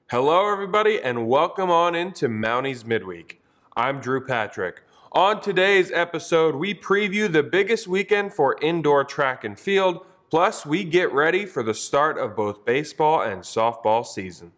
Hello everybody and welcome on into Mounties Midweek. I'm Drew Patrick. On today's episode, we preview the biggest weekend for indoor track and field, plus we get ready for the start of both baseball and softball season.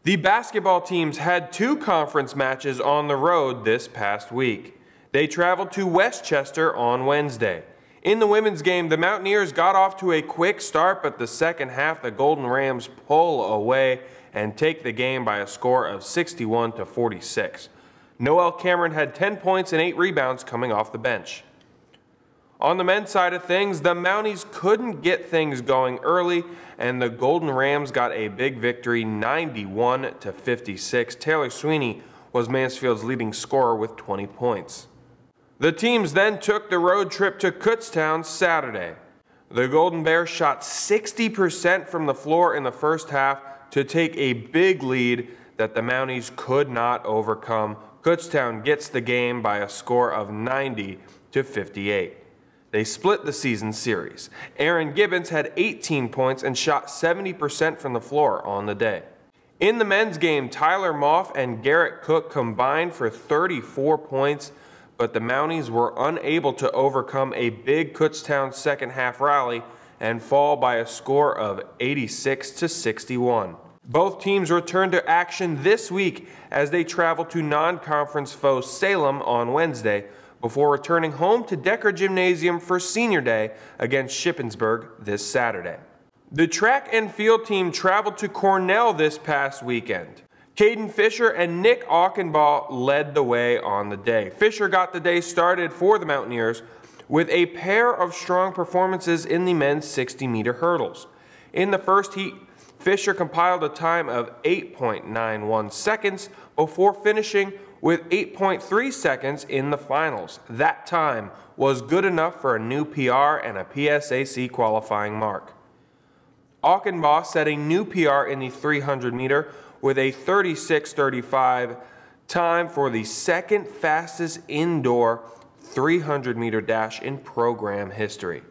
The basketball teams had two conference matches on the road this past week. They traveled to Westchester on Wednesday. In the women's game, the Mountaineers got off to a quick start, but the second half, the Golden Rams pull away and take the game by a score of 61-46. Noelle Cameron had 10 points and 8 rebounds coming off the bench. On the men's side of things, the Mounties couldn't get things going early, and the Golden Rams got a big victory, 91-56. Taylor Sweeney was Mansfield's leading scorer with 20 points. The teams then took the road trip to Kutztown Saturday. The Golden Bears shot 60% from the floor in the first half to take a big lead that the Mounties could not overcome. Kutztown gets the game by a score of 90-58. They split the season series. Aaron Gibbons had 18 points and shot 70% from the floor on the day. In the men's game, Tyler Moff and Garrett Cook combined for 34 points, but the Mounties were unable to overcome a big Kutztown second half rally and fall by a score of 86-61. Both teams return to action this week as they travel to non-conference foe Salem on Wednesday, before returning home to Decker Gymnasium for Senior Day against Shippensburg this Saturday. The track and field team traveled to Cornell this past weekend. Caden Fisher and Nick Aukenbaugh led the way on the day. Fisher got the day started for the Mountaineers with a pair of strong performances in the men's 60-meter hurdles. In the first heat, Fisher compiled a time of 8.91 seconds before finishing with 8.3 seconds in the finals. That time was good enough for a new PR and a PSAC qualifying mark. Aukenbaugh set a new PR in the 300-meter with a 36:35 time for the second fastest indoor 300-meter dash in program history.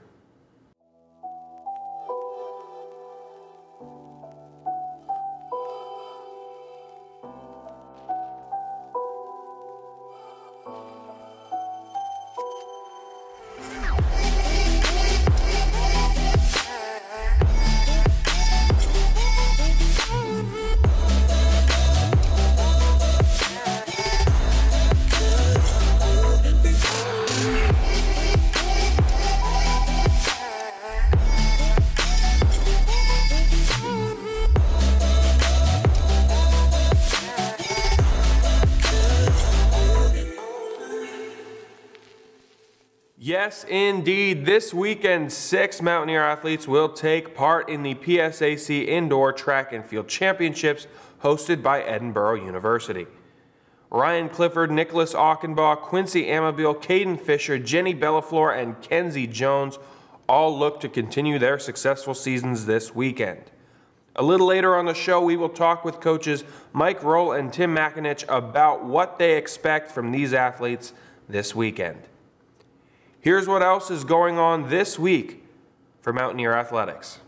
Yes, indeed. This weekend, 6 Mountaineer athletes will take part in the PSAC Indoor Track and Field Championships hosted by Edinboro University. Ryan Clifford, Nicholas Aukenbaugh, Quincy Amabile, Caden Fisher, Jenny Bellafleur, and Kenzie Jones all look to continue their successful seasons this weekend. A little later on the show, we will talk with coaches Mike Rohl and Tim McAninch about what they expect from these athletes this weekend. Here's what else is going on this week for Mountaineer Athletics.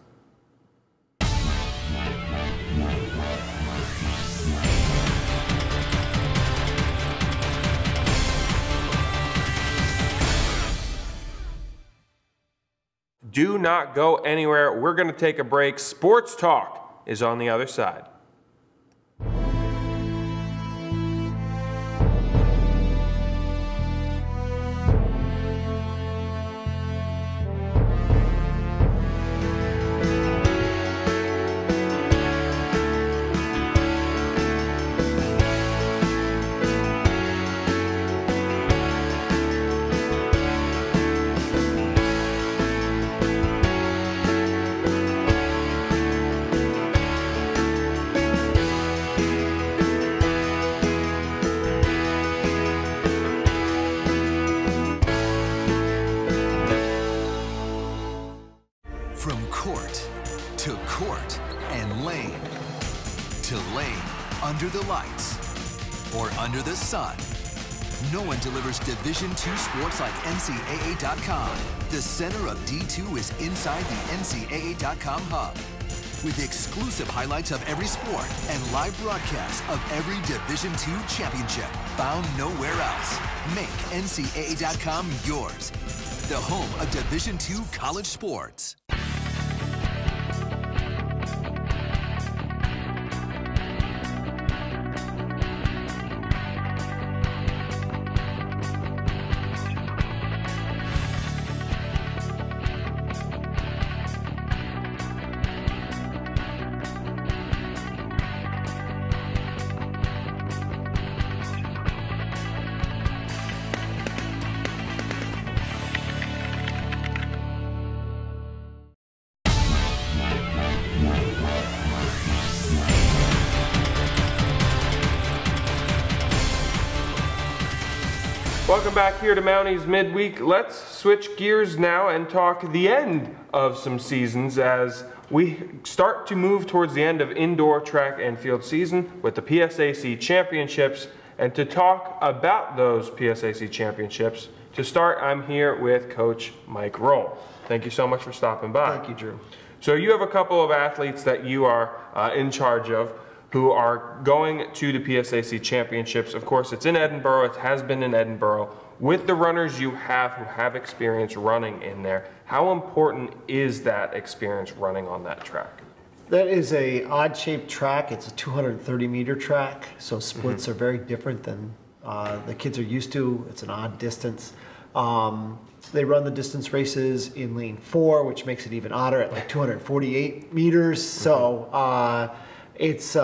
Do not go anywhere. We're going to take a break. Sports Talk is on the other side. sport and lane to lane, under the lights or under the sun. No one delivers Division II sports like NCAA.com. The center of D2 is inside the NCAA.com hub, with exclusive highlights of every sport and live broadcasts of every Division II championship found nowhere else. Make NCAA.com yours, the home of Division II college sports. Welcome back here to Mounties Midweek. Let's switch gears now and talk the end of some seasons as we start to move towards the end of indoor track and field season with the PSAC Championships. And to talk about those PSAC Championships, to start, I'm here with Coach Mike Rohl. Thank you so much for stopping by. Thank you, Drew. So you have a couple of athletes that you are in charge of who are going to the PSAC Championships. Of course, it's in Edinburgh. It has been in Edinburgh. With the runners you have who have experience running in there, how important is that experience running on that track? That is a odd-shaped track. It's a 230-meter track, so splits are very different than the kids are used to. It's an odd distance. They run the distance races in lane 4, which makes it even odder at like 248 meters. So it's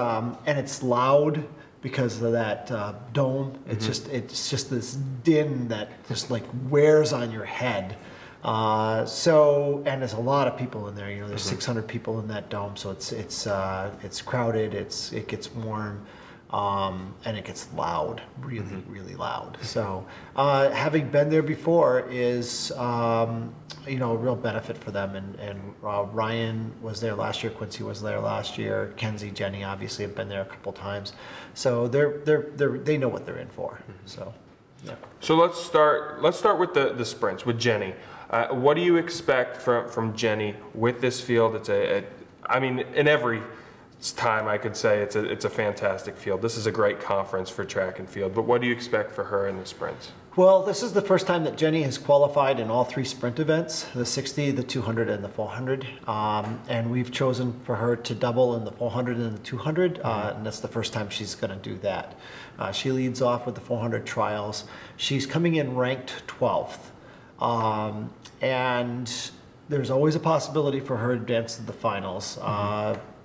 loud because of that dome. It's just this din that just like wears on your head. And there's a lot of people in there. You know, there's 600 people in that dome, so it's crowded. It gets warm, and it gets loud, really loud. So having been there before is a real benefit for them. And Ryan was there last year. Quincy was there last year. Kenzie, Jenny, obviously have been there a couple times. So they know what they're in for. So yeah. So let's start with the sprints with Jenny. What do you expect from Jenny with this field? It's in every time I could say it's a fantastic field. This is a great conference for track and field, but what do you expect for her in the sprints? Well, this is the first time that Jenny has qualified in all 3 sprint events, the 60, the 200, and the 400. And we've chosen for her to double in the 400 and the 200, and that's the first time she's going to do that. She leads off with the 400 trials. She's coming in ranked 12th. And there's always a possibility for her to advance to the finals.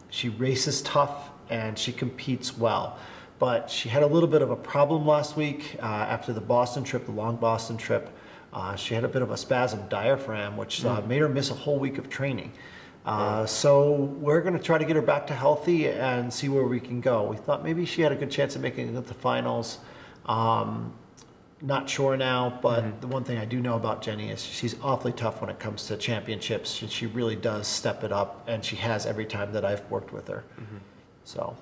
She races tough and she competes well, but she had a little bit of a problem last week after the Boston trip, the long Boston trip. She had a bit of a spasm diaphragm, which made her miss a whole week of training. So we're going to try to get her back to healthy and see where we can go. We thought maybe she had a good chance of making it to the finals. Not sure now, but the one thing I do know about Jenny is she's awfully tough when it comes to championships. She really does step it up, and she has every time that I've worked with her. So.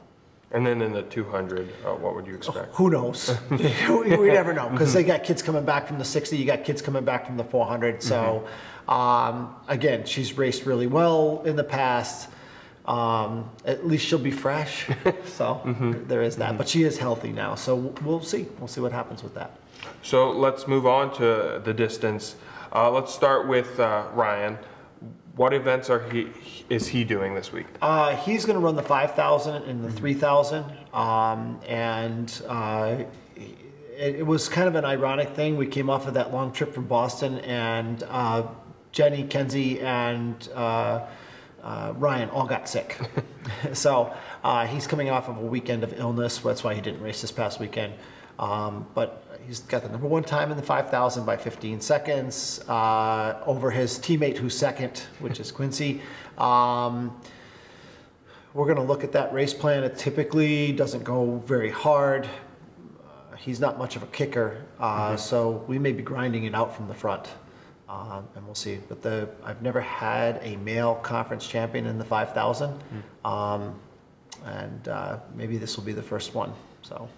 And then in the 200, what would you expect? Who knows? we never know, because they got kids coming back from the 60, you got kids coming back from the 400. So again, she's raced really well in the past. At least she'll be fresh. So there is that. But she is healthy now, so we'll see. We'll see what happens with that. So let's move on to the distance. Let's start with Ryan. What events is he doing this week? He's going to run the 5,000 and the 3,000. It was kind of an ironic thing. We came off of that long trip from Boston, and Jenny, Kenzie, and Ryan all got sick. So he's coming off of a weekend of illness. That's why he didn't race this past weekend. But he's got the #1 time in the 5,000 by 15 seconds over his teammate who's second, which is Quincy. We're going to look at that race plan. It typically doesn't go very hard. He's not much of a kicker, so we may be grinding it out from the front. And we'll see. But I've never had a male conference champion in the 5,000, and maybe this will be the first one. So.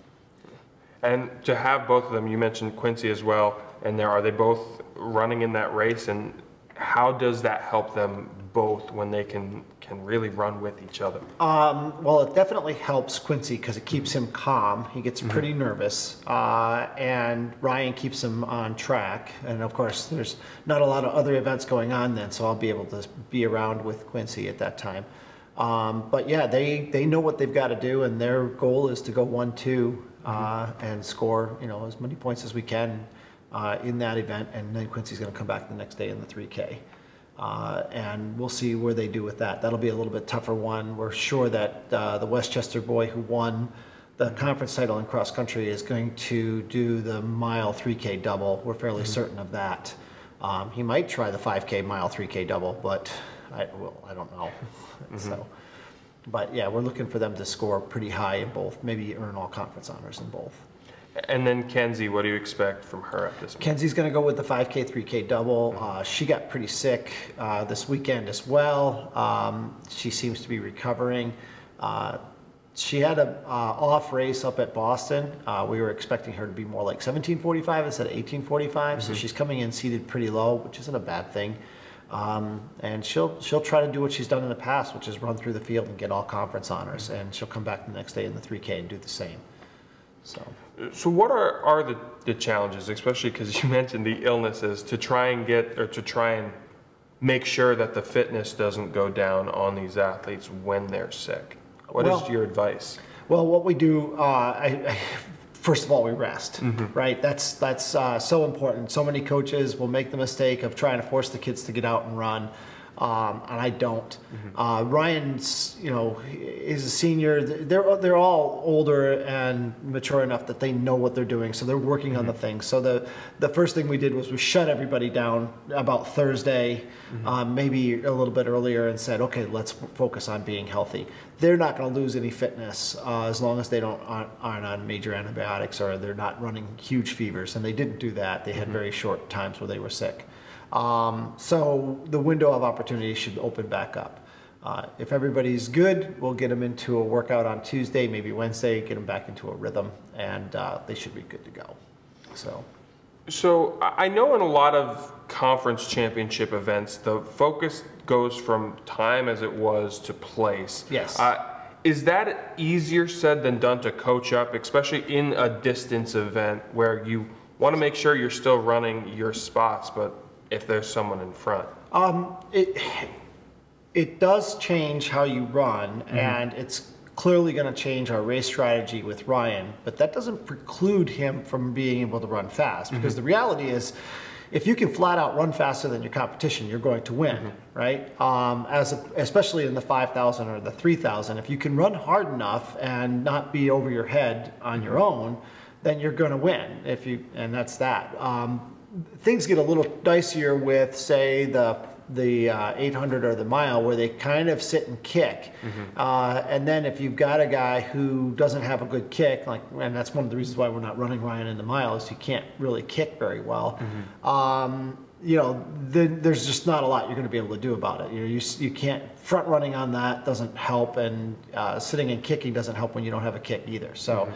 And to have both of them, you mentioned Quincy as well, and are they both running in that race? And how does that help them both when they can really run with each other? Well, it definitely helps Quincy because it keeps him calm. He gets pretty nervous, and Ryan keeps him on track. And of course, there's not a lot of other events going on then, so I'll be able to be around with Quincy at that time. But yeah, they know what they've got to do, and their goal is to go 1-2 and score, as many points as we can in that event. And then Quincy's going to come back the next day in the 3K. And we'll see where they do with that. That'll be a little bit tougher one. We're sure that the Westchester boy who won the conference title in cross country is going to do the mile 3K double. We're fairly certain of that. He might try the 5K mile 3K double, but I don't know. So, but yeah, we're looking for them to score pretty high in both, maybe earn all conference honors in both. And then Kenzie, what do you expect from her at this point? Kenzie's going to go with the 5K, 3K double. She got pretty sick this weekend as well. She seems to be recovering. She had an off race up at Boston. We were expecting her to be more like 17:45 instead of 18:45. So she's coming in seated pretty low, which isn't a bad thing. And she'll try to do what she's done in the past, which is run through the field and get all conference honors. And she'll come back the next day in the 3K and do the same. So what are the challenges, especially because you mentioned the illnesses, to try and make sure that the fitness doesn't go down on these athletes when they're sick? What is your advice? Well, what we do, first of all, we rest, right? That's so important. So many coaches will make the mistake of trying to force the kids to get out and run. And I don't. Ryan's, is a senior. They're all older and mature enough that they know what they're doing, so they're working on the things. So the first thing we did was we shut everybody down about Thursday, maybe a little bit earlier, and said, okay, let's focus on being healthy. They're not going to lose any fitness as long as they aren't on major antibiotics or they're not running huge fevers, and they didn't do that. They had very short times where they were sick. So the window of opportunity should open back up. If everybody's good, we'll get them into a workout on Tuesday, maybe Wednesday, get them back into a rhythm, and they should be good to go. So I know in a lot of conference championship events, the focus goes from time as it was to place. Yes. Is that easier said than done to coach up, especially in a distance event where you want to make sure you're still running your spots, but if there's someone in front? It does change how you run, and it's clearly going to change our race strategy with Ryan, but that doesn't preclude him from being able to run fast, because the reality is, if you can flat out run faster than your competition, you're going to win, right? Especially in the 5,000 or the 3,000, if you can run hard enough and not be over your head on your own, then you're going to win. And that's that. Things get a little dicier with, say, the 800 or the mile, where they kind of sit and kick. And then if you've got a guy who doesn't have a good kick, and that's one of the reasons why we're not running Ryan in the mile, is he can't really kick very well. Then there's just not a lot you're going to be able to do about it. You can't, front running on that doesn't help, and sitting and kicking doesn't help when you don't have a kick either. So.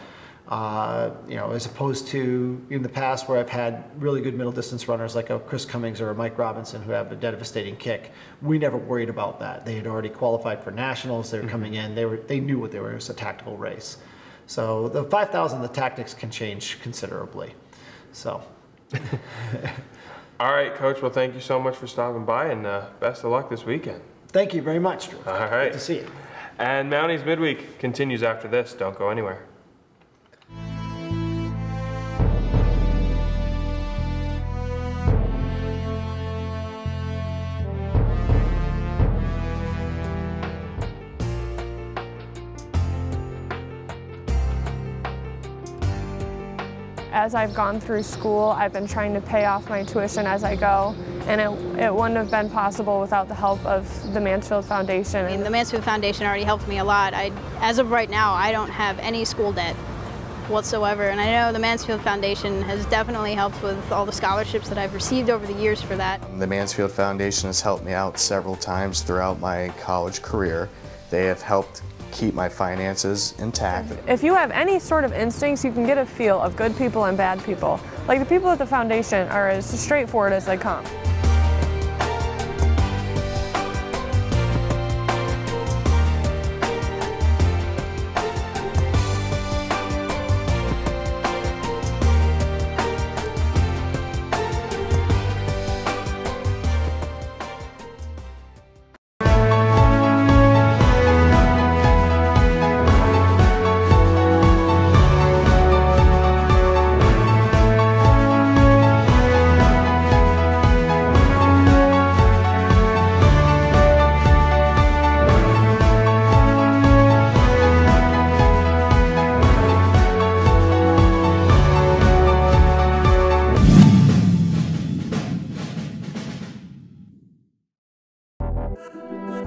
As opposed to in the past where I've had really good middle distance runners like a Chris Cummings or a Mike Robinson who have a devastating kick, we never worried about that. They had already qualified for nationals. They were coming in. They knew what they were. It was a tactical race. So the 5,000, the tactics can change considerably. So. All right, Coach. Well, thank you so much for stopping by, and best of luck this weekend. Thank you very much, Drew. All right. Good to see you. And Mounties Midweek continues after this. Don't go anywhere. As I've gone through school, I've been trying to pay off my tuition as I go, and it wouldn't have been possible without the help of the Mansfield Foundation. The Mansfield Foundation already helped me a lot. As of right now, I don't have any school debt, whatsoever. And I know the Mansfield Foundation has definitely helped with all the scholarships that I've received over the years for that. The Mansfield Foundation has helped me out several times throughout my college career. They have helped keep my finances intact. If you have any sort of instincts, you can get a feel of good people and bad people. Like, the people at the foundation are as straightforward as they come.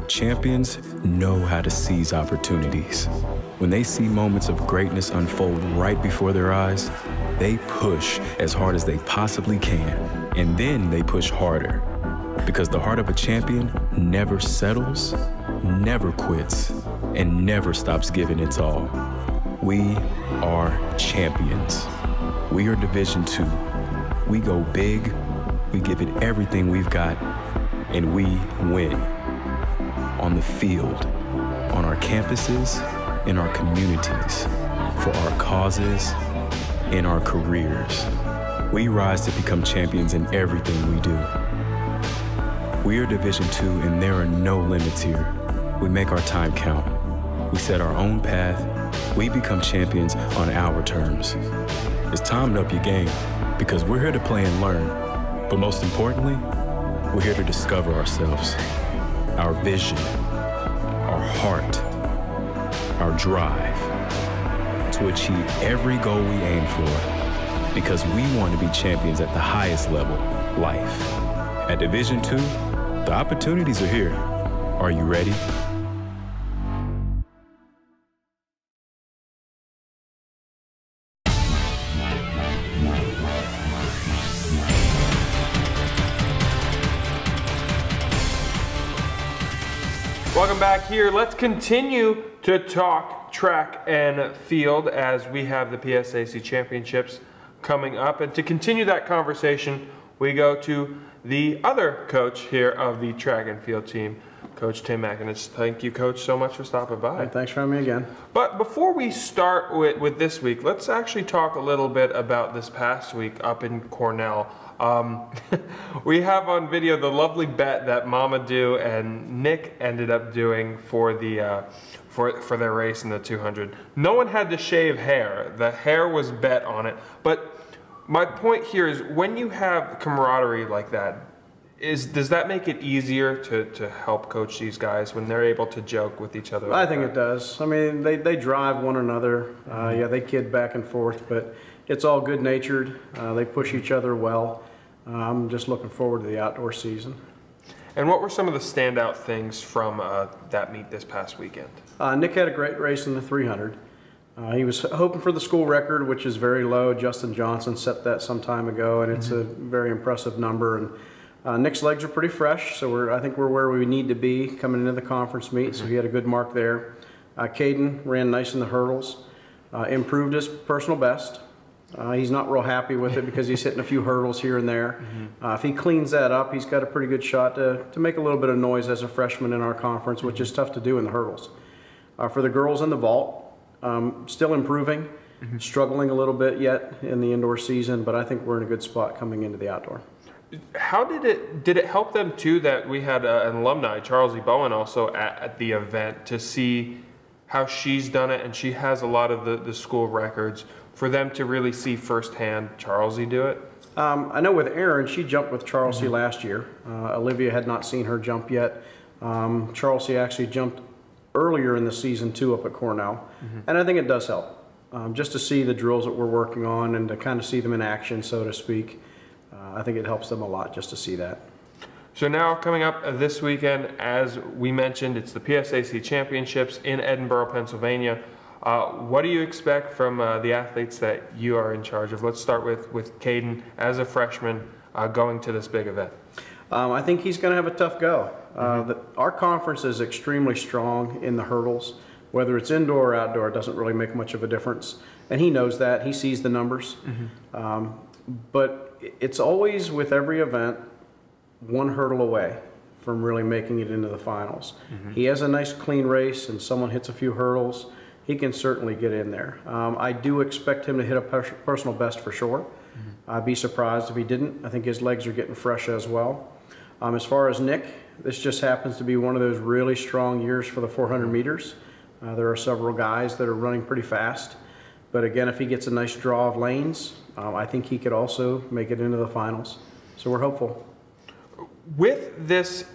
Champions know how to seize opportunities. When they see moments of greatness unfold right before their eyes, they push as hard as they possibly can, and then they push harder. Because the heart of a champion never settles, never quits, and never stops giving its all. We are champions. We are Division II. We go big, we give it everything we've got, and we win. On the field, on our campuses, in our communities, for our causes, in our careers. We rise to become champions in everything we do. We are Division II, and there are no limits here. We make our time count. We set our own path. We become champions on our terms. It's time to up your game, because we're here to play and learn. But most importantly, we're here to discover ourselves, our vision, our heart, our drive, to achieve every goal we aim for, because we want to be champions at the highest level, life. At Division II, the opportunities are here. Are you ready? Welcome back here. Let's continue to talk track and field as we have the PSAC Championships coming up. And to continue that conversation, we go to the other coach here of the track and field team, Coach Tim McAninch. Thank you, Coach, so much for stopping by. Hey, thanks for having me again. But before we start with this week, let's actually talk a little bit about this past week up in Cornell. We have on video the lovely bet that Mamadou and Nick ended up doing for the for their race in the 200. No one had to shave hair. The hair was bet on it. But my point here is, when you have camaraderie like that, does that make it easier to help coach these guys when they're able to joke with each other? I think it does. I mean, they drive one another. Yeah, they kid back and forth, but it's all good-natured. They push each other well. I'm just looking forward to the outdoor season. And what were some of the standout things from that meet this past weekend? Nick had a great race in the 300. He was hoping for the school record, which is very low. Justin Johnson set that some time ago, and it's a very impressive number. And Nick's legs are pretty fresh, so I think we're where we need to be coming into the conference meet, so he had a good mark there. Caden ran nice in the hurdles, improved his personal best. He's not real happy with it because he's hitting a few hurdles here and there. If he cleans that up, he's got a pretty good shot to make a little bit of noise as a freshman in our conference, which is tough to do in the hurdles. For the girls in the vault, still improving, struggling a little bit yet in the indoor season, but I think we're in a good spot coming into the outdoor. How did it help them too that we had an alumni, Charles E. Bowen, also at the event, to see how she's done it, and she has a lot of the school records, for them to really see firsthand Charlesie do it? I know with Erin, she jumped with Charlesie last year. Olivia had not seen her jump yet. Charlesie actually jumped earlier in the season too up at Cornell, and I think it does help. Just to see the drills that we're working on and to kind of see them in action, so to speak. I think it helps them a lot just to see that. So now coming up this weekend, as we mentioned, it's the PSAC Championships in Edinburgh, Pennsylvania. What do you expect from the athletes that you are in charge of? Let's start with Caden as a freshman going to this big event. I think he's going to have a tough go. Our conference is extremely strong in the hurdles. Whether it's indoor or outdoor, it doesn't really make much of a difference. And he knows that. He sees the numbers. But it's always, with every event, one hurdle away from really making it into the finals. He has a nice clean race and someone hits a few hurdles, he can certainly get in there. I do expect him to hit a personal best for sure. I'd be surprised if he didn't. I think his legs are getting fresh as well. As far as Nick, this just happens to be one of those really strong years for the 400 meters. There are several guys that are running pretty fast. But again, if he gets a nice draw of lanes, I think he could also make it into the finals. So we're hopeful. With this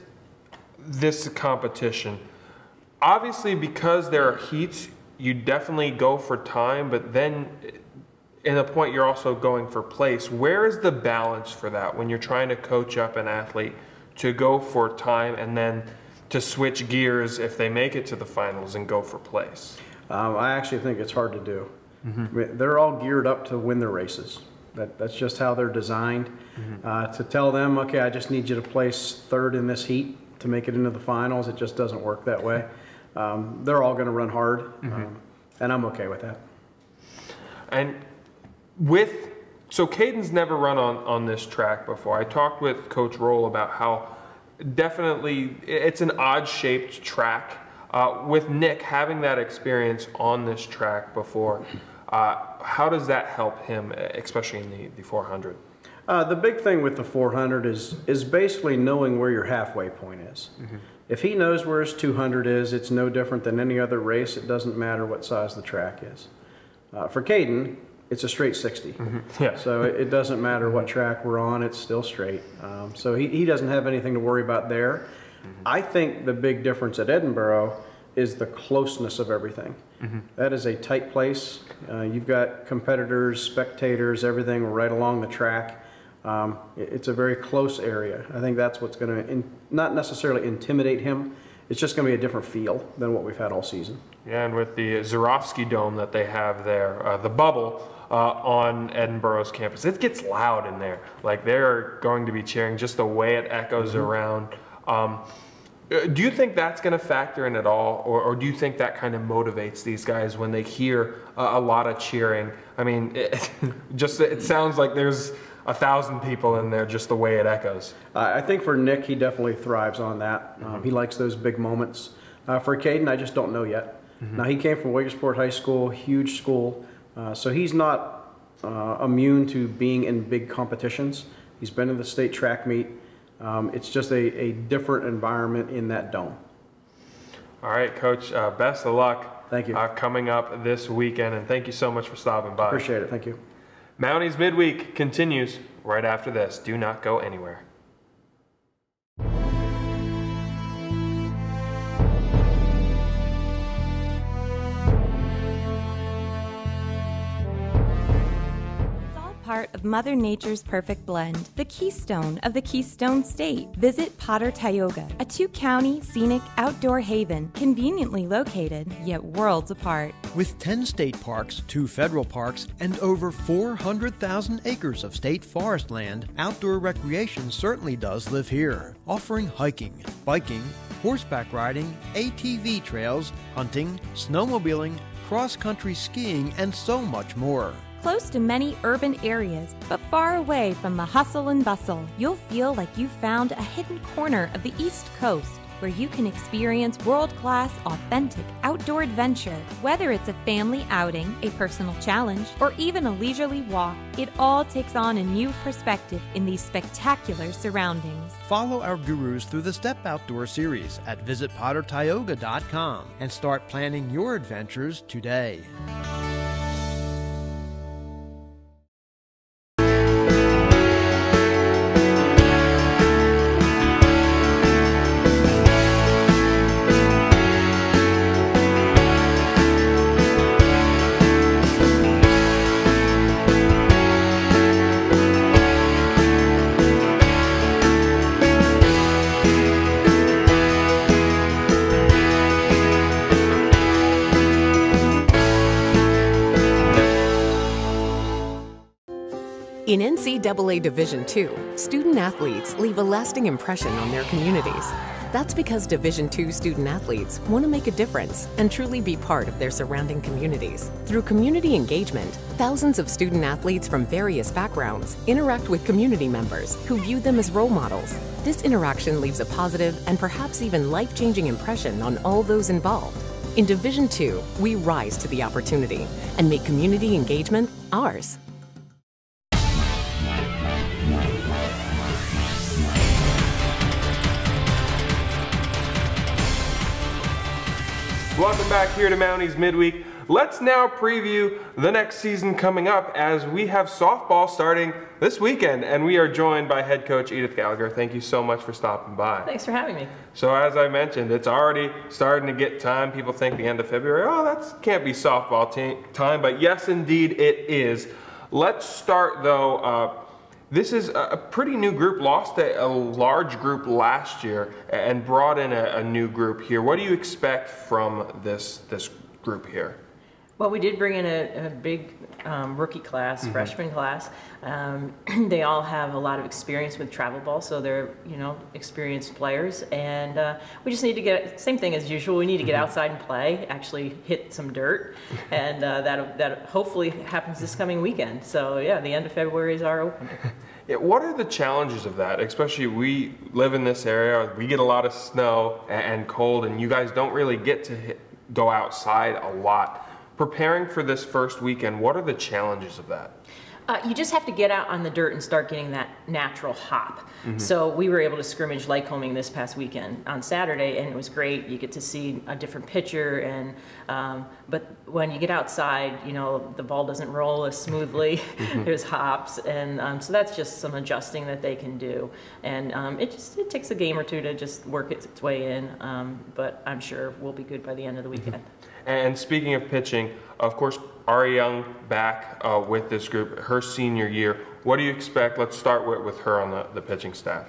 competition, obviously because there are heats, you definitely go for time, but then in a point you're also going for place. Where is the balance for that when you're trying to coach up an athlete to go for time and then to switch gears if they make it to the finals and go for place? I actually think it's hard to do. I mean, they're all geared up to win their races. That's just how they're designed. To tell them, okay, I just need you to place third in this heat to make it into the finals, it just doesn't work that way. They're all going to run hard, and I'm okay with that. And so Caden's never run on this track before. I talked with Coach Rohl about how definitely it's an odd-shaped track. With Nick having that experience on this track before, how does that help him, especially in the 400? The big thing with the 400 is basically knowing where your halfway point is. If he knows where his 200 is, it's no different than any other race. It doesn't matter what size the track is. For Caden, it's a straight 60. Yeah. So it doesn't matter what track we're on, it's still straight. So he doesn't have anything to worry about there. I think the big difference at Edinburgh is the closeness of everything. That is a tight place. You've got competitors, spectators, everything right along the track. It's a very close area. I think that's what's going to not necessarily intimidate him. It's just going to be a different feel than what we've had all season. Yeah, and with the Zurovsky Dome that they have there, the bubble on Edinburgh's campus, it gets loud in there. Like, they're going to be cheering just the way it echoes around. Do you think that's going to factor in at all, or do you think that kind of motivates these guys when they hear a lot of cheering? I mean, it sounds like there's 1,000 people in there just the way it echoes. I think for Nick, he definitely thrives on that. He likes those big moments. For Caden, I just don't know yet. Now, he came from Wiggersport High School, huge school, so he's not immune to being in big competitions. He's been in the state track meet. It's just a different environment in that dome. All right, Coach, best of luck. Thank you. Coming up this weekend, and thank you so much for stopping by. Appreciate it. Thank you. Mounties Midweek continues right after this. Do not go anywhere. Part of Mother Nature's perfect blend, the keystone of the Keystone State. Visit Potter Tioga, a 2-county scenic outdoor haven conveniently located, yet worlds apart. With 10 state parks, 2 federal parks, and over 400,000 acres of state forest land, outdoor recreation certainly does live here, offering hiking, biking, horseback riding, ATV trails, hunting, snowmobiling, cross-country skiing, and so much more. Close to many urban areas, but far away from the hustle and bustle, you'll feel like you've found a hidden corner of the East Coast where you can experience world-class, authentic outdoor adventure. Whether it's a family outing, a personal challenge, or even a leisurely walk, it all takes on a new perspective in these spectacular surroundings. Follow our gurus through the Step Outdoor series at visitpottertioga.com and start planning your adventures today. In NCAA Division II, student-athletes leave a lasting impression on their communities. That's because Division II student-athletes want to make a difference and truly be part of their surrounding communities. Through community engagement, thousands of student-athletes from various backgrounds interact with community members who view them as role models. This interaction leaves a positive and perhaps even life-changing impression on all those involved. In Division II, we rise to the opportunity and make community engagement ours. Welcome back here to Mounties Midweek. Let's now preview the next season coming up as we have softball starting this weekend, and we are joined by head coach Edith Gallagher. Thank you so much for stopping by. Thanks for having me. So as I mentioned, it's already starting to get time. People think the end of February, oh, that can't be softball time, but yes, indeed it is. Let's start though. This is a pretty new group, lost a large group last year and brought in a new group here. What do you expect from this group here? Well, we did bring in a big rookie class, freshman class. They all have a lot of experience with travel ball, so they're experienced players. And we just need to get, same thing as usual, we need to get outside and play, actually hit some dirt. And that hopefully happens this coming weekend. So yeah, the end of February is our opener. Yeah, what are the challenges of that? Especially we live in this area, we get a lot of snow and cold, and you guys don't really get to go outside a lot. Preparing for this first weekend, what are the challenges of that? You just have to get out on the dirt and start getting that natural hop. So we were able to scrimmage Lycoming this past weekend on Saturday, and it was great. You get to see a different pitcher, and but when you get outside, the ball doesn't roll as smoothly. There's hops, and so that's just some adjusting that they can do. And it takes a game or two to just work its way in, but I'm sure we'll be good by the end of the weekend. And speaking of pitching, of course, Ari Young back with this group, her senior year. What do you expect? Let's start with her on the pitching staff.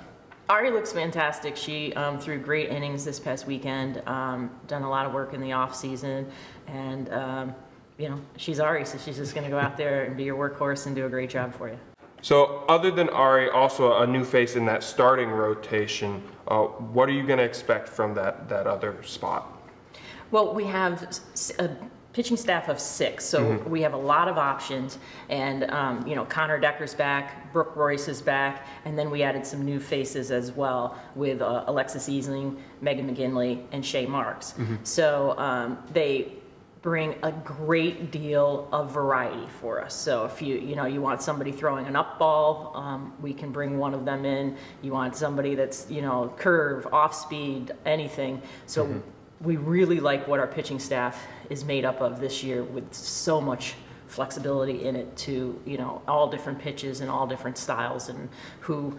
Ari looks fantastic. She threw great innings this past weekend, done a lot of work in the off season, and she's Ari, so she's just going to go out there and be your workhorse and do a great job for you. So other than Ari, also a new face in that starting rotation, what are you going to expect from that other spot? Well, we have a pitching staff of 6, so we have a lot of options, and Connor Decker's back, Brooke Royce is back, and then we added some new faces as well with Alexis Easling, Megan McGinley, and Shay Marks. So they bring a great deal of variety for us. So if you want somebody throwing an up ball, we can bring one of them in. You want somebody that's curve, off speed, anything. So we really like what our pitching staff is made up of this year, with so much flexibility in it to all different pitches and all different styles, and who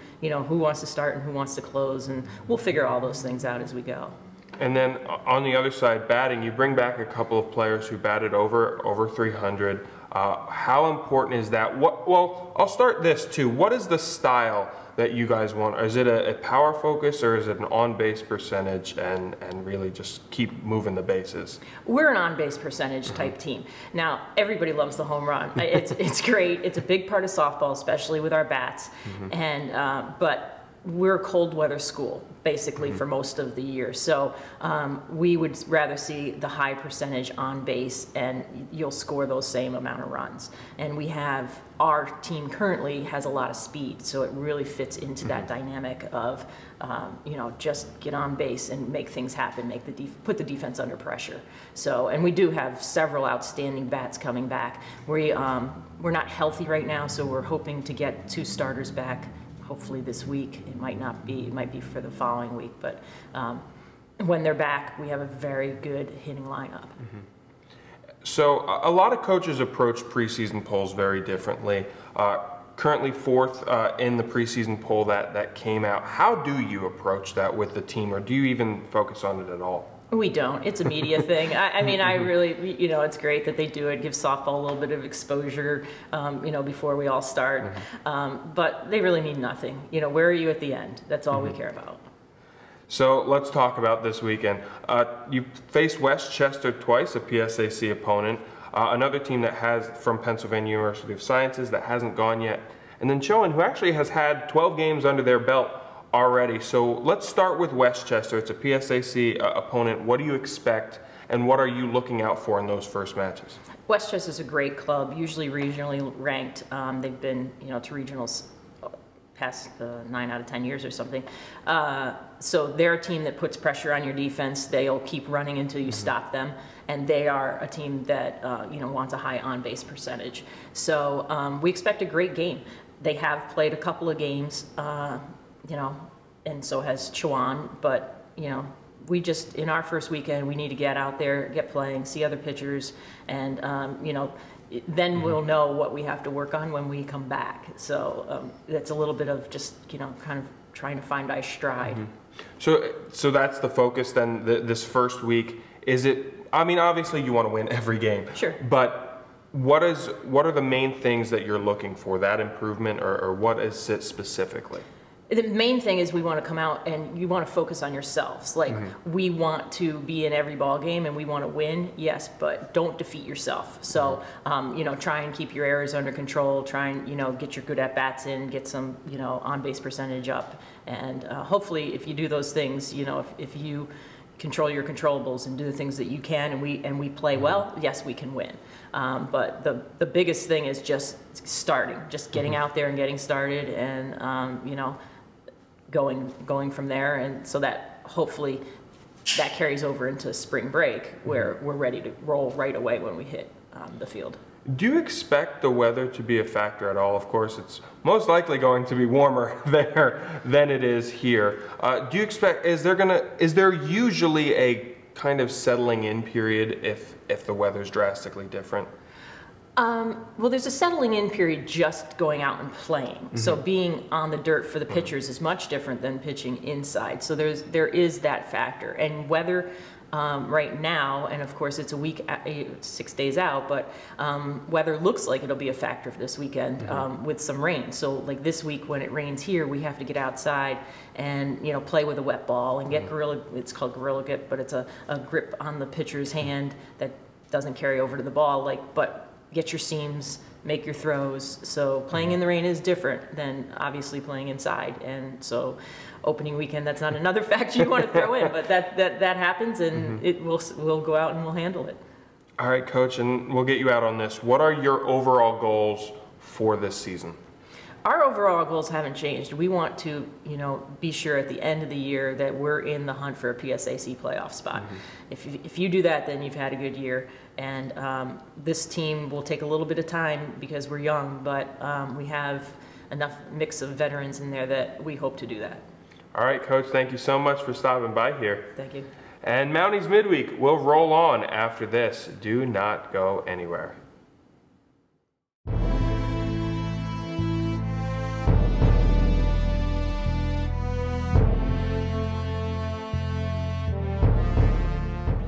wants to start and who wants to close, and we'll figure all those things out as we go. And then on the other side, batting, you bring back a couple of players who batted over 300. How important is that? Well, I'll start this too. What is the style that you guys want? Is it a power focus, or is it an on-base percentage and really just keep moving the bases? We're an on-base percentage type team. Now, everybody loves the home run. It's great. It's a big part of softball, especially with our bats. And but we're a cold weather school, basically, for most of the year. So we would rather see the high percentage on base, and you'll score those same amount of runs. And our team currently has a lot of speed, so it really fits into that dynamic of, just get on base and make things happen, put the defense under pressure. So, and we do have several outstanding bats coming back. We're not healthy right now, so we're hoping to get 2 starters back hopefully this week. It might be for the following week, but when they're back, we have a very good hitting lineup. So a lot of coaches approach preseason polls very differently. Currently 4th in the preseason poll that came out. How do you approach that with the team, or do you even focus on it at all? We don't. It's a media thing. I mean, I really, it's great that they do it, give softball a little bit of exposure, before we all start. But they really mean nothing. Where are you at the end? That's all we care about. So let's talk about this weekend. You faced Westchester twice, a PSAC opponent. Another team that from Pennsylvania University of Sciences that hasn't gone yet. and then Chowan, who actually has had 12 games under their belt already. So let's start with Westchester. It's a PSAC opponent. What do you expect, and what are you looking out for in those first matches? Westchester's a great club, usually regionally ranked. They've been, to regionals past 9 out of 10 years or something. So they're a team that puts pressure on your defense. They'll keep running until you stop them. And they are a team that, wants a high on-base percentage. So we expect a great game. They have played a couple of games, and so has Chowan, but, we just, in our first weekend, we need to get out there, get playing, see other pitchers, and, then we'll know what we have to work on when we come back. So that's a little bit of just, kind of trying to find our stride. So that's the focus then, this first week. Is it, obviously you want to win every game. Sure. But what are the main things that you're looking for, that improvement, or what is it specifically? The main thing is we want to come out and you want to focus on yourselves. Like, we want to be in every ball game and we want to win, yes, but don't defeat yourself. So, try and keep your errors under control, try and, get your good at-bats in, get some, on-base percentage up. And hopefully if you do those things, if you control your controllables and do the things that you can and we play well, yes, we can win. But the biggest thing is just starting, just getting out there and getting started and, going from there, and so that hopefully that carries over into spring break where we're ready to roll right away when we hit the field. Do you expect the weather to be a factor at all? Of course, it's most likely going to be warmer there than it is here. Do you expect, is there usually a kind of settling in period if the weather's drastically different? Well, there's a settling in period just going out and playing. So being on the dirt for the pitchers is much different than pitching inside. So there is that factor. And weather right now, and of course it's a week, 6 days out, but weather looks like it'll be a factor for this weekend with some rain. So like this week when it rains here, we have to get outside and play with a wet ball and get it's called gorilla grip, but it's a grip on the pitcher's hand that doesn't carry over to the ball, but get your seams, make your throws. So playing in the rain is different than obviously playing inside. And so opening weekend, that's not another factor you want to throw in, but that happens, and we'll go out and we'll handle it. All right, Coach, and we'll get you out on this. What are your overall goals for this season? Our overall goals haven't changed. We want to, be sure at the end of the year that we're in the hunt for a PSAC playoff spot. If you do that, then you've had a good year. And this team will take a little bit of time because we're young, but we have enough mix of veterans in there that we hope to do that. All right, Coach, thank you so much for stopping by here. Thank you. And Mounties Midweek will roll on after this. Do not go anywhere.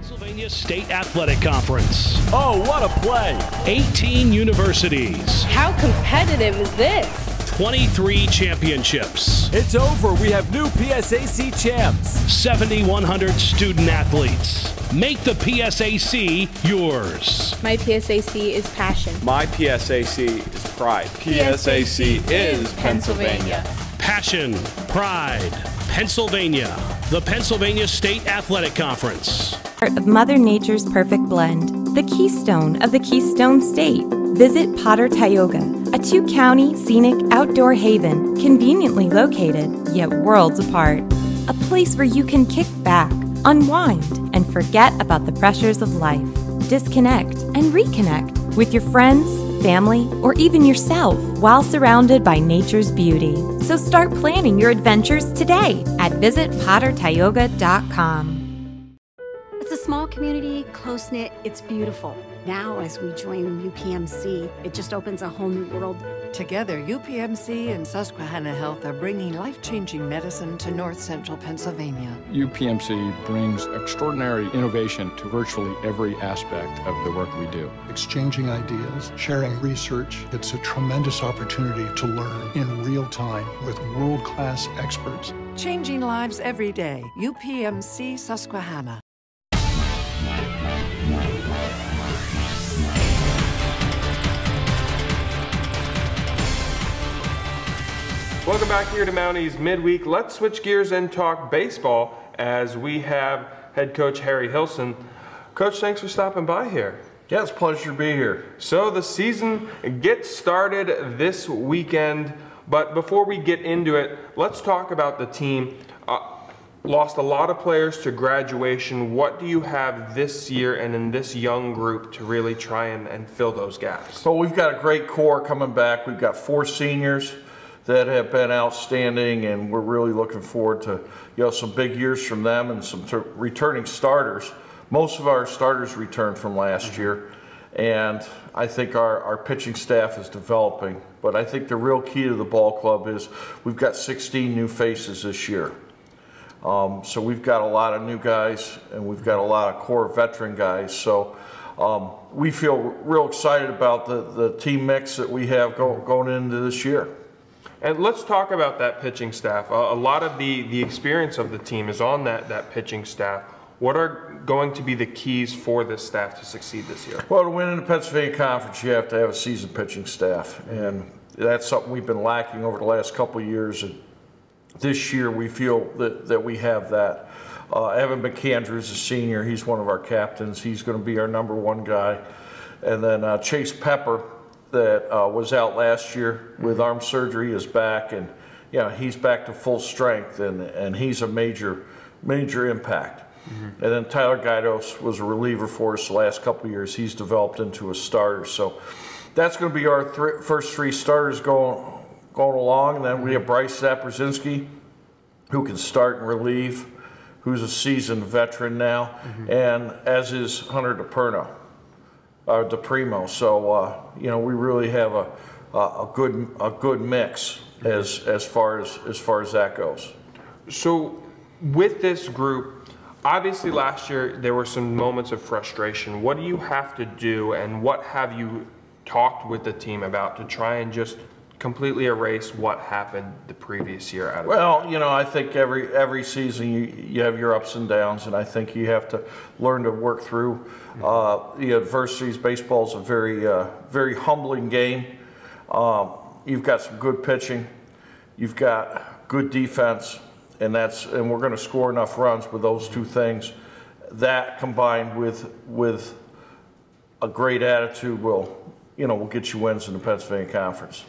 Pennsylvania State Athletic Conference. Oh, what a play! 18 universities. How competitive is this? 23 championships. It's over. We have new PSAC champs. 7,100 student athletes. Make the PSAC yours. My PSAC is passion. My PSAC is pride. PSAC is Pennsylvania. Passion, pride, Pennsylvania. The Pennsylvania State Athletic Conference. Of Mother Nature's perfect blend, the keystone of the Keystone State. Visit Potter Tioga, a 2-county scenic outdoor haven conveniently located, yet worlds apart. A place where you can kick back, unwind, and forget about the pressures of life. Disconnect and reconnect with your friends, family, or even yourself while surrounded by nature's beauty. So start planning your adventures today at visitpottertioga.com. It's a small community, close-knit, it's beautiful. Now, as we join UPMC, it just opens a whole new world. Together, UPMC and Susquehanna Health are bringing life-changing medicine to North Central Pennsylvania. UPMC brings extraordinary innovation to virtually every aspect of the work we do. Exchanging ideas, sharing research, it's a tremendous opportunity to learn in real time with world-class experts. Changing lives every day. UPMC Susquehanna. Welcome back here to Mount East Midweek. Let's switch gears and talk baseball as we have head coach Harry Hillson. Coach, thanks for stopping by here. Yeah, it's a pleasure to be here. So the season gets started this weekend, but before we get into it, let's talk about the team. Lost a lot of players to graduation. What do you have this year and in this young group to really try and fill those gaps? Well, we've got a great core coming back. We've got 4 seniors that have been outstanding, and we're really looking forward to some big years from them and some returning starters. Most of our starters returned from last year, and I think our pitching staff is developing. But I think the real key to the ball club is we've got 16 new faces this year. So we've got a lot of new guys, and we've got a lot of core veteran guys. So we feel real excited about the team mix that we have going into this year. And let's talk about that pitching staff. A lot of the experience of the team is on that pitching staff. What are going to be the keys for this staff to succeed this year? Well, to win in the Pennsylvania Conference, you have to have a seasoned pitching staff. And that's something we've been lacking over the last couple of years. And this year, we feel that we have that. Evan McAninch is a senior. He's one of our captains. He's going to be our #1 guy. And then Chase Pepper, that was out last year with arm surgery, is back, and he's back to full strength, and he's a major impact. And then Tyler Gaidos was a reliever for us the last couple of years. He's developed into a starter. So that's going to be our first 3 starters going along. And then we have Bryce Zaprzinski, who can start and relieve, who's a seasoned veteran now, and as is Hunter DePrimo. So we really have a good mix as far as that goes. So with this group, obviously last year there were some moments of frustration. What do you have to do, and what have you talked with the team about to try and just completely erase what happened the previous year out of it? Well, I think every season you have your ups and downs, and I think you have to learn to work through the adversities. Baseball is a very humbling game. You've got some good pitching, you've got good defense, and we're going to score enough runs with those 2 things. That combined with a great attitude will get you wins in the Pennsylvania Conference.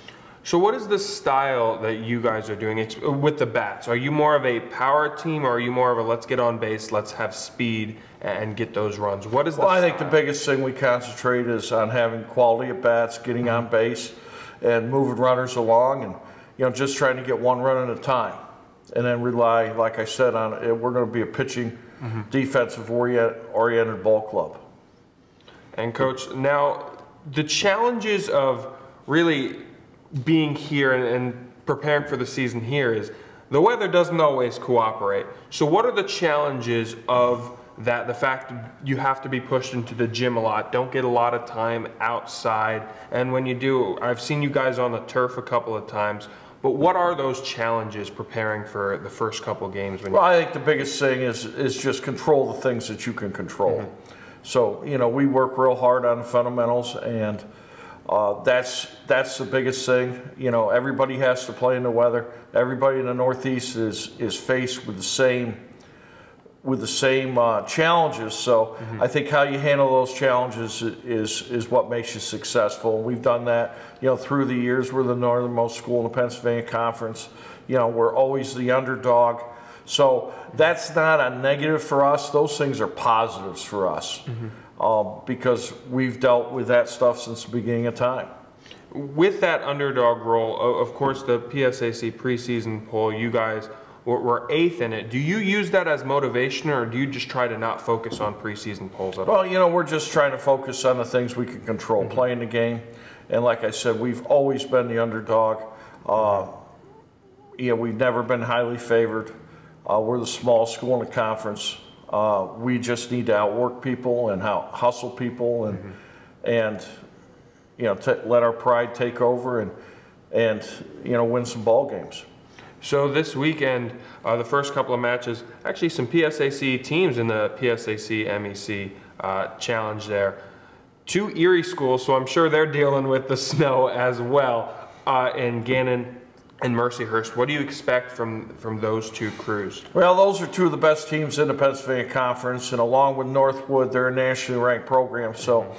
So what is the style that you guys are doing with the bats? Are you more of a power team, or are you more of a let's get on base, let's have speed and get those runs? What is the style? I think the biggest thing we concentrate is on having quality at bats, getting on base, and moving runners along, and just trying to get 1 run at a time, and then rely, like I said, on it. We're going to be a pitching, defensive oriented ball club. And Coach, now the challenges of really being here and preparing for the season here is the weather doesn't always cooperate. So what are the challenges of that? The fact you have to be pushed into the gym a lot, don't get a lot of time outside, and when you do, I've seen you guys on the turf a couple of times, but what are those challenges preparing for the first couple games? I think the biggest thing is just control the things that you can control. So, we work real hard on the fundamentals, and that's the biggest thing. Everybody has to play in the weather. Everybody in the Northeast is faced with the same challenges. So I think how you handle those challenges is what makes you successful. We've done that, through the years. We're the northernmost school in the Pennsylvania Conference. We're always the underdog. So that's not a negative for us. Those things are positives for us. Because we've dealt with that stuff since the beginning of time. With that underdog role, of course, the PSAC preseason poll, you guys were 8th in it. Do you use that as motivation, or do you just try to not focus on preseason polls at all? Well, we're just trying to focus on the things we can control, playing the game. And like I said, we've always been the underdog. We've never been highly favored. We're the smallest school in the conference. We just need to outwork people and hustle people, and let our pride take over and win some ball games. So this weekend, the first couple of matches, actually some PSAC teams in the PSAC MEC challenge there. 2 Erie schools, so I'm sure they're dealing with the snow as well. And Gannon and Mercyhurst. What do you expect from those two crews? Well, those are two of the best teams in the Pennsylvania Conference, and along with Northwood, they're a nationally ranked program. So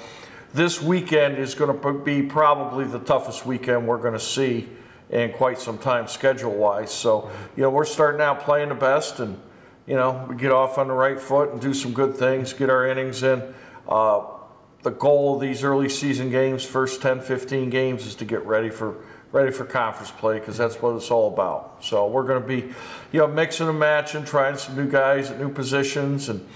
this weekend is going to be probably the toughest weekend we're going to see in quite some time schedule-wise. So, we're starting out playing the best, and, we get off on the right foot and do some good things, get our innings in. The goal of these early season games, first 10, 15 games, is to get ready for conference play, because that's what it's all about. So we're going to be, mixing and matching, trying some new guys at new positions, and,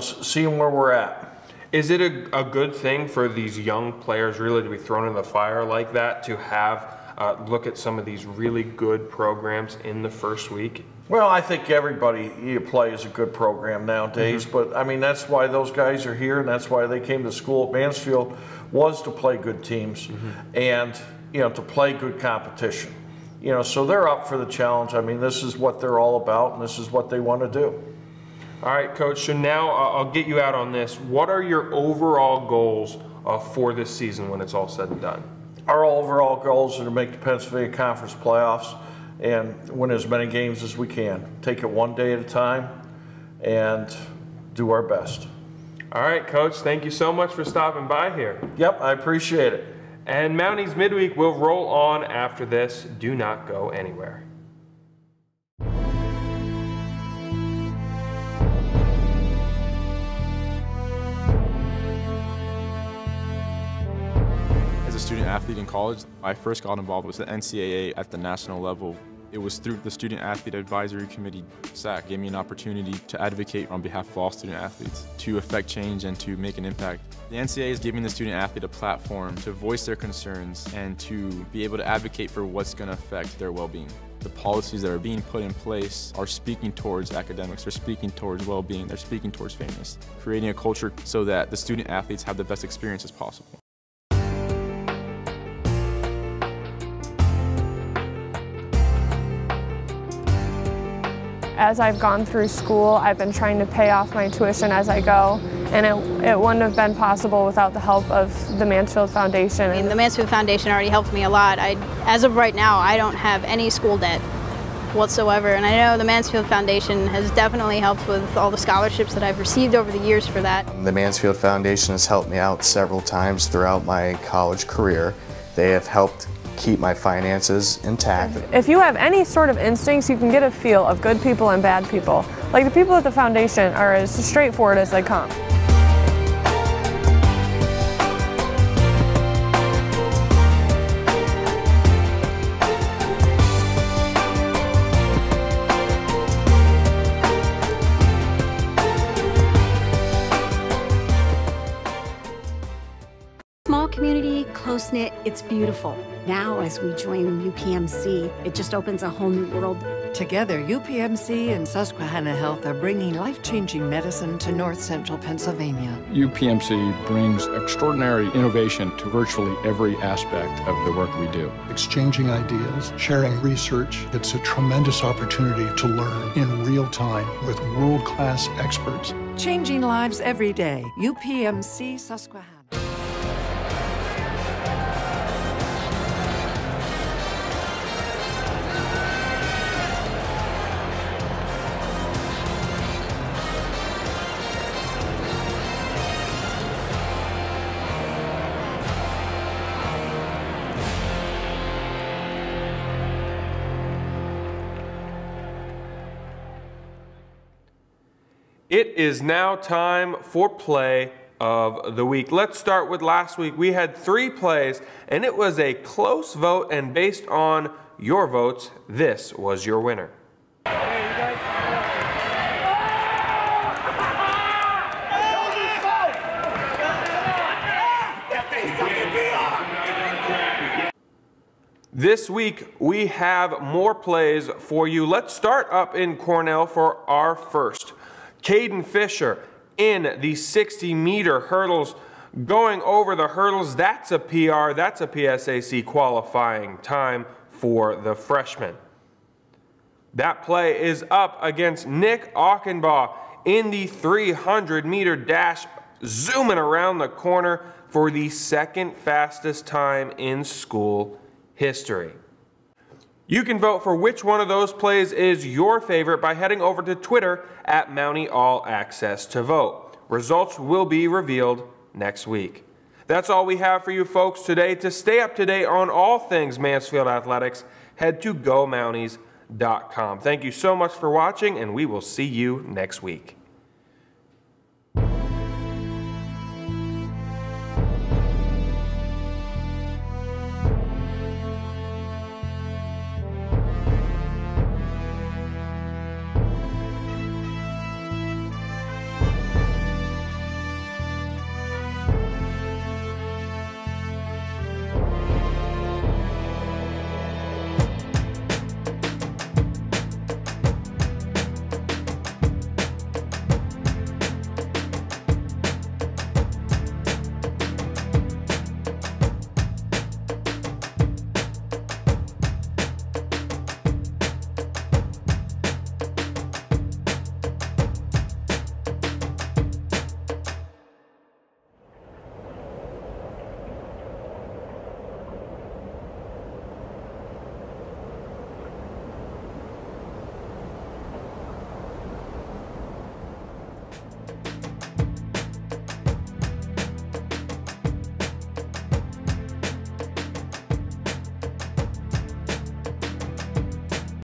seeing where we're at. Is it a good thing for these young players really to be thrown in the fire like that, to have look at some of these really good programs in the first week? Well, I think everybody you play is a good program nowadays, but I mean, that's why those guys are here, and that's why they came to school at Mansfield, was to play good teams and, to play good competition. So they're up for the challenge. I mean, this is what they're all about, and this is what they want to do. All right, Coach, so now I'll get you out on this. What are your overall goals for this season when it's all said and done? Our overall goals are to make the Pennsylvania Conference playoffs and win as many games as we can. Take it one day at a time and do our best. All right, Coach, thank you so much for stopping by here. Yep, I appreciate it. And Mounties Midweek will roll on after this. Do not go anywhere. As a student athlete in college, I first got involved with the NCAA at the national level. It was through the Student Athlete Advisory Committee, PSAC, gave me an opportunity to advocate on behalf of all student athletes, to affect change and to make an impact. The NCAA is giving the student athlete a platform to voice their concerns and to be able to advocate for what's going to affect their well-being. The policies that are being put in place are speaking towards academics, they're speaking towards well-being, they're speaking towards fairness, creating a culture so that the student athletes have the best experiences possible. As I've gone through school, I've been trying to pay off my tuition as I go, and it wouldn't have been possible without the help of the Mansfield Foundation. I mean, the Mansfield Foundation already helped me a lot. As of right now, I don't have any school debt whatsoever, and I know the Mansfield Foundation has definitely helped with all the scholarships that I've received over the years for that. The Mansfield Foundation has helped me out several times throughout my college career. They have helped keep my finances intact. If you have any sort of instincts, you can get a feel of good people and bad people. Like, the people at the foundation are as straightforward as they come. Small community, close-knit, it's beautiful. Now, as we join UPMC, it just opens a whole new world. Together, UPMC and Susquehanna Health are bringing life-changing medicine to North Central Pennsylvania. UPMC brings extraordinary innovation to virtually every aspect of the work we do. Exchanging ideas, sharing research, it's a tremendous opportunity to learn in real time with world-class experts. Changing lives every day. UPMC Susquehanna. It is now time for play of the week. Let's start with last week. We had 3 plays, and it was a close vote, and based on your votes, this was your winner. This week, we have more plays for you. Let's start up in Cornell for our first. Caden Fisher in the 60-meter hurdles, going over the hurdles. That's a PR, that's a PSAC qualifying time for the freshman. That play is up against Nick Auchenbaugh in the 300-meter dash, zooming around the corner for the second fastest time in school history. You can vote for which one of those plays is your favorite by heading over to Twitter at Mountie All Access to vote. Results will be revealed next week. That's all we have for you folks today. To stay up to date on all things Mansfield Athletics, head to GoMounties.com. Thank you so much for watching, and we will see you next week.